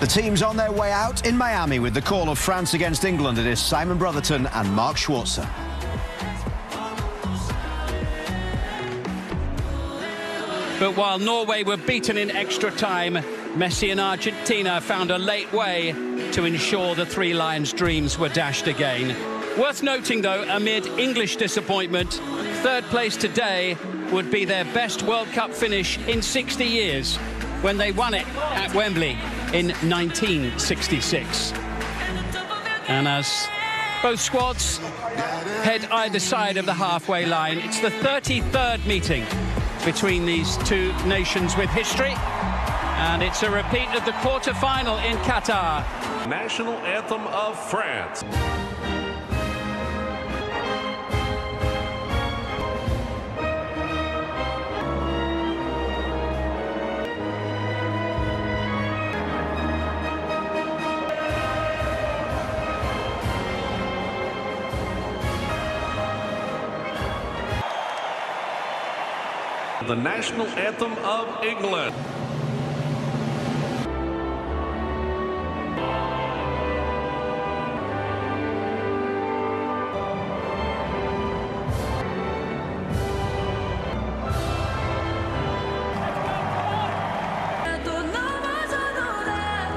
The team's on their way out in Miami with the call of France against England. It is Simon Brotherton and Mark Schwarzer. But while Norway were beaten in extra time, Messi and Argentina found a late way to ensure the Three Lions' dreams were dashed again. Worth noting, though, amid English disappointment, third place today would be their best World Cup finish in 60 years when they won it at Wembley in 1966. And as both squads head either side of the halfway line, it's the 33rd meeting between these two nations with history, and it's a repeat of the quarter-final in Qatar. National anthem of France. The national anthem of England.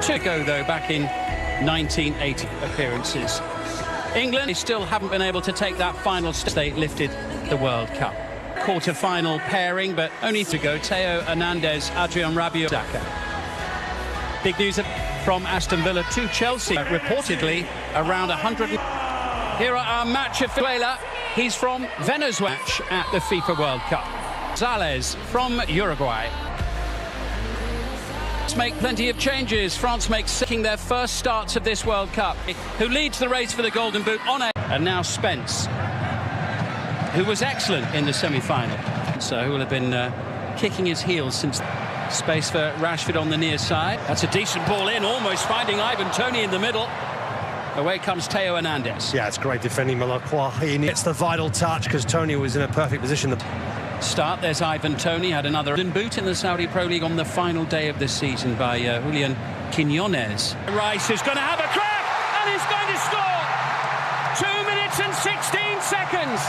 To go, though, back in 1980 appearances. England, they still haven't been able to take that final step. They lifted the World Cup. Quarter-final pairing, but only to go. Theo Hernandez, Adrien Rabiot, Daka. Big news from Aston Villa to Chelsea. Reportedly around 100. Here are our match of Venezuela. He's from Venezuela at the FIFA World Cup. Zales from Uruguay. Make plenty of changes. France makes their first starts of this World Cup. Who leads the race for the Golden Boot on it? And now Spence, who was excellent in the semi-final. So who will have been kicking his heels since. Space for Rashford on the near side. That's a decent ball in, almost finding Ivan Toney in the middle. Away comes Theo Hernandez. Yeah, it's great defending. Malacqua. He gets the vital touch because Toney was in a perfect position. Start, there's Ivan Toney, had another boot in the Saudi Pro League on the final day of the season by Julian Quiñones. Rice is going to have a crack, and he's going to score! 2 minutes and 16 seconds.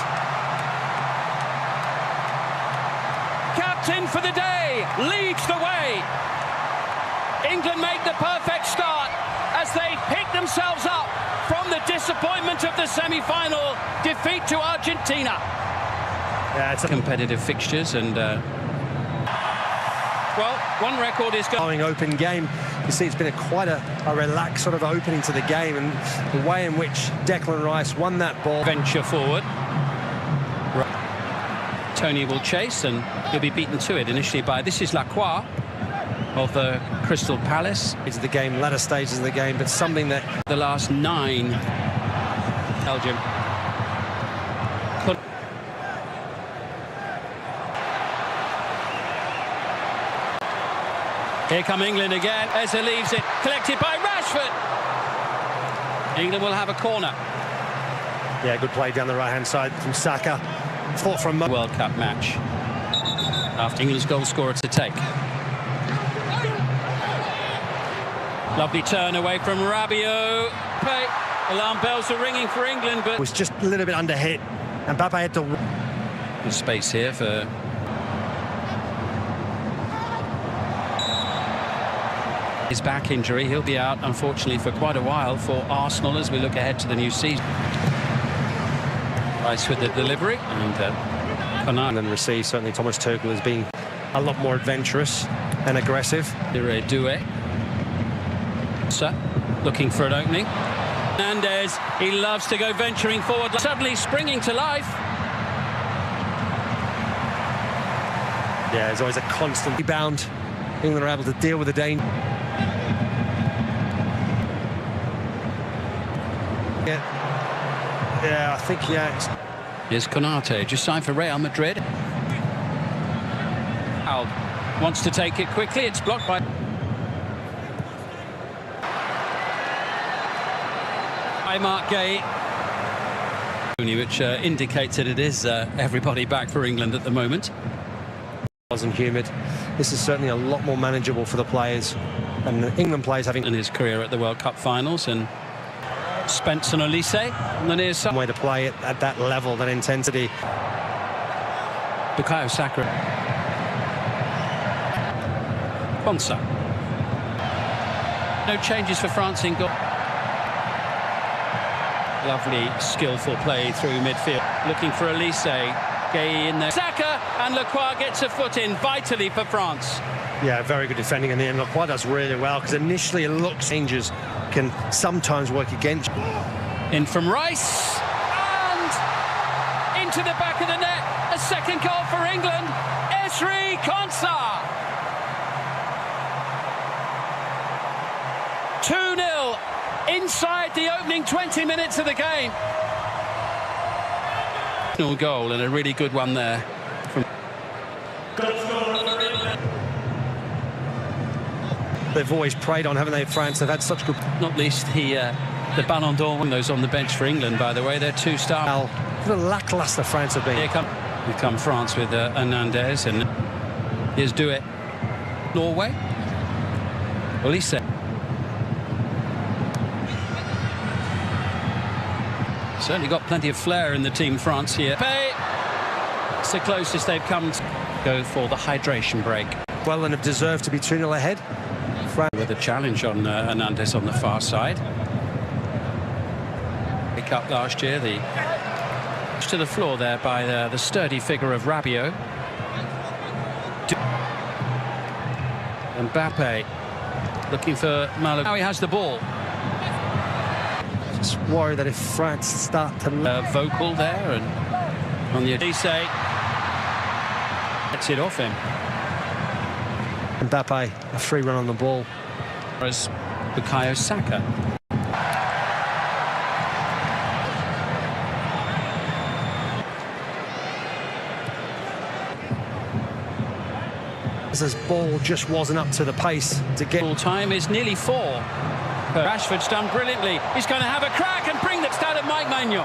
Captain for the day, leads the way. England make the perfect start as they pick themselves up from the disappointment of the semi-final defeat to Argentina. Yeah, it's competitive fixtures, and well, one record is going open game. You see, it's been quite a relaxed sort of opening to the game, and the way in which Declan Rice won that ball. Venture forward. Toney will chase, and he'll be beaten to it initially by Lacroix of the Crystal Palace. It's the game, latter stages of the game, but something that the last 9. Belgium. Here come England again. Eza leaves it, collected by Rashford. England will have a corner. Yeah, good play down the right-hand side from Saka. Fought from World Cup match. After England's goal scorer to take. Lovely turn away from Rabiot. Alarm bells are ringing for England, but was just a little bit under hit, and Mbappe had to. There's space here for. His back injury, he'll be out unfortunately for quite a while for Arsenal as we look ahead to the new season. Rice with the delivery, and and then receive. Certainly Thomas Tuchel has been a lot more adventurous and aggressive. Doué looking for an opening. Hernandez, he loves to go venturing forward, suddenly springing to life. Yeah, there's always a constant rebound. England are able to deal with the danger. Yeah, I think, yeah. Here's Konate, just signed for Real Madrid. Al wants to take it quickly, it's blocked by. Mark Gay, which indicates that it is everybody back for England at the moment. Wasn't humid. This is certainly a lot more manageable for the players. And the England players having in his career at the World Cup finals, and Spence and Olise on the near side. way to play it at that level, that intensity. Bukayo Saka. Konsa. No changes for France in goal. Lovely, skillful play through midfield. Looking for Olise. Gay in there. Saka, and Lacroix gets a foot in vitally for France. Yeah, very good defending in the end. Lacroix does really well, because initially it looks changes can sometimes work against you. In from Rice, and into the back of the net. A second goal for England. Esri Konsa. 2-0 inside the opening 20 minutes of the game. Goal, and a really good one there. They've always preyed on, haven't they, France? They've had such good... Not least the Ballon d'Or, those on the bench for England, by the way. They're two-star. What a lacklustre France have been. Here come France with Hernandez, and here's Douet. Norway. Olise. Certainly got plenty of flair in the team, France here. It's the closest they've come to go for the hydration break. Well, and have deserved to be 2-0 ahead. France with a challenge on Hernandez on the far side. Pick up last year, to the floor there by the sturdy figure of Rabiot. Mbappe looking for Malo. Now he has the ball. just worry that if France start to... vocal there, and on the Olise gets it off him. Mbappe, a free run on the ball. As Bukayo Saka. His ball just wasn't up to the pace to get... Full time is nearly 4. Rashford's done brilliantly. He's going to have a crack and bring that down at Mike Maignan.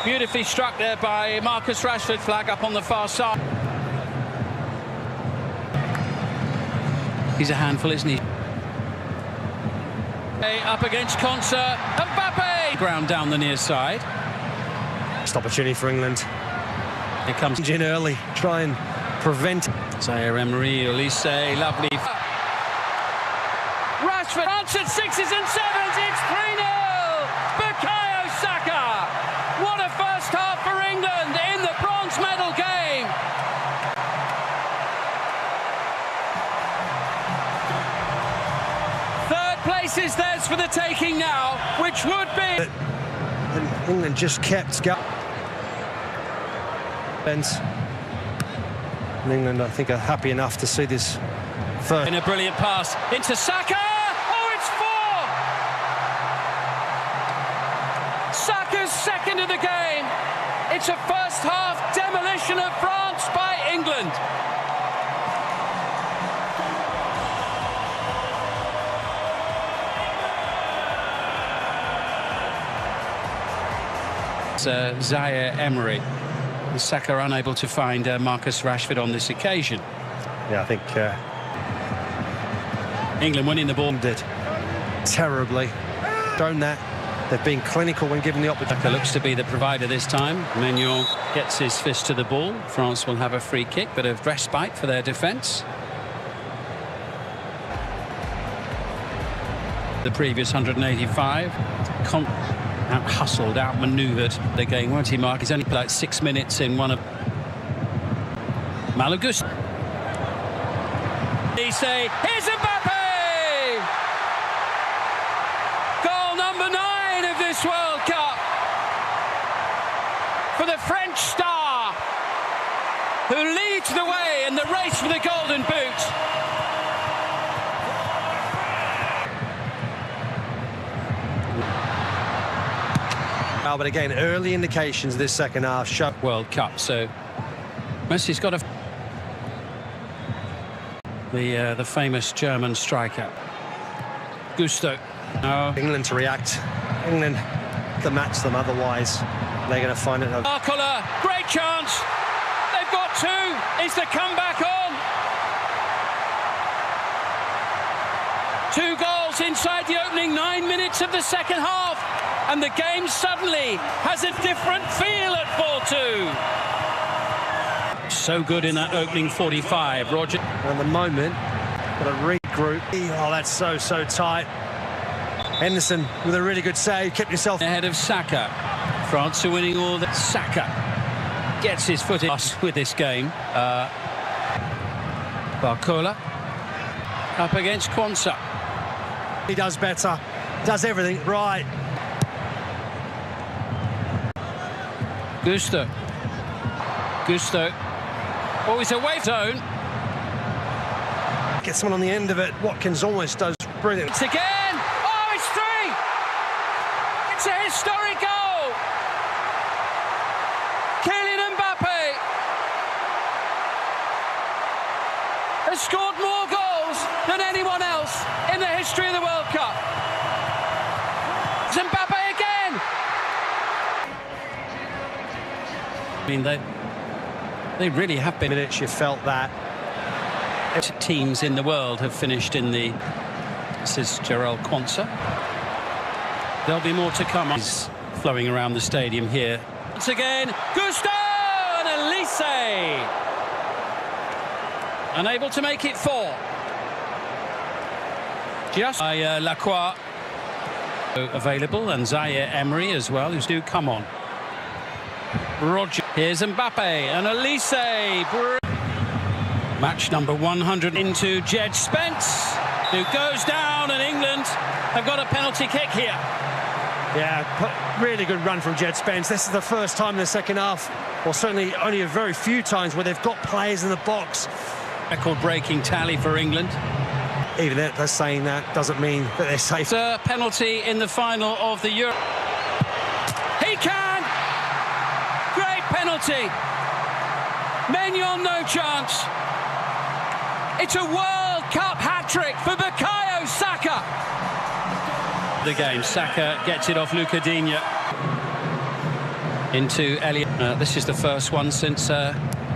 Beautifully struck there by Marcus Rashford. Flag up on the far side. He's a handful, isn't he? Up against Konsa. Mbappe! Ground down the near side. Next opportunity for England. Here comes in early, try and prevent. Zaire-Emery, Olise, lovely. Rashford, answered 6s and 7s, it's 3-0! Bukayo Saka! What a first half for England in the bronze medal game! Third place is theirs for the taking now, which would be... And England just kept going. And England, I think, are happy enough to see this first. In a brilliant pass into Saka. Oh, it's 4! Saka's second of the game. It's a first half demolition of France by England. It's Zaire-Emery. Saka unable to find Marcus Rashford on this occasion. Yeah, I think England winning the ball. Did terribly. Shown that. They've been clinical when given the opportunity. Saka looks to be the provider this time. Maignan gets his fist to the ball. France will have a free kick, but a respite for their defence. The previous 185. Out-hustled, out-manoeuvred the game, won't he, Mark? He's only played like 6 minutes in one of... Malagus. Here's Mbappe! Goal number 9 of this World Cup for the French star, who leads the way in the race for the Golden Boot. But again, early indications this second half show. World Cup, so Messi's got the famous German striker Gusto. No. England to react. England to match them, otherwise they're going to find it. Arcola, great chance. They've got 2. Is the comeback on? 2 goals inside the opening 9 minutes of the second half, and the game suddenly has a different feel at 4-2. So good in that opening 45, Roger. And at the moment, got a regroup. Oh, that's so tight. Henderson with a really good save, kept himself ahead of Saka. France are winning all the... Saka gets his foot in with this game. Barcola up against Quansah. He does better, does everything right. Gusto. Oh, he's away zone. Gets someone on the end of it. Watkins almost does brilliant. It's again. Oh, it's 3. It's a historic goal. Kylian Mbappe has scored more goals than anyone else in the history of the World Cup. It's Mbappe again. I mean, they really have been. Minutes you felt that. Teams in the world have finished in the... This is Jarell Quansah. There'll be more to come. He's flowing around the stadium here. Once again, Gusto and Elise. Unable to make it 4. Just by Lacroix available, and Zaire Emery as well, who's do come on. Roger. Here's Mbappe and Elise. Match number 100 into Jed Spence, who goes down, and England have got a penalty kick here. Yeah, really good run from Jed Spence. This is the first time in the second half, or certainly only a very few times, where they've got players in the box. Record-breaking tally for England. Even they're saying that doesn't mean that they're safe. It's a penalty in the final of the Euro. He can! Great penalty. Maignan, no chance. It's a World Cup hat-trick for Bukayo Saka. The game, Saka gets it off Luca Digne. Into Elliott. This is the first one since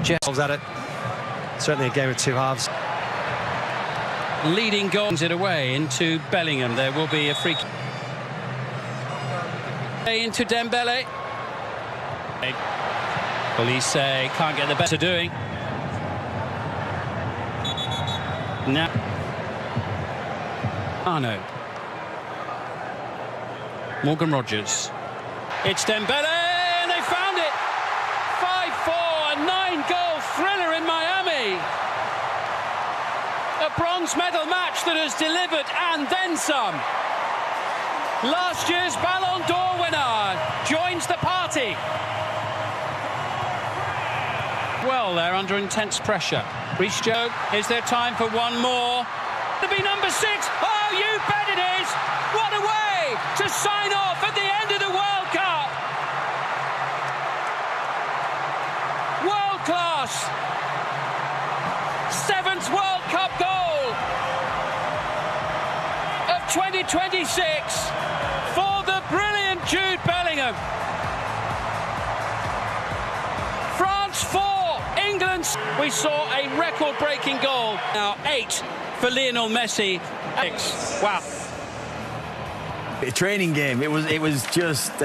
Jeff's at it. Certainly a game of 2 halves. Leading goals it away into Bellingham. There will be a free kick. Into Dembele. Police say can't get the better doing. Now, Arno. Morgan Rogers. It's Dembele, and they found it. 5-4, a 9-goal thriller in Miami. A bronze medal match that has delivered and then some. Last year's Ballon d'Or winner joins the party. Well, they're under intense pressure. Reece Joe, is there time for one more? To be number 6. Oh, you bet it is. What a way to sign off at the end of the World Cup. World class. 7th World Cup goal of 2026 for the brilliant Jude Bellingham. France 4. We saw a record-breaking goal. Now 8 for Lionel Messi. Wow. A training game. It was just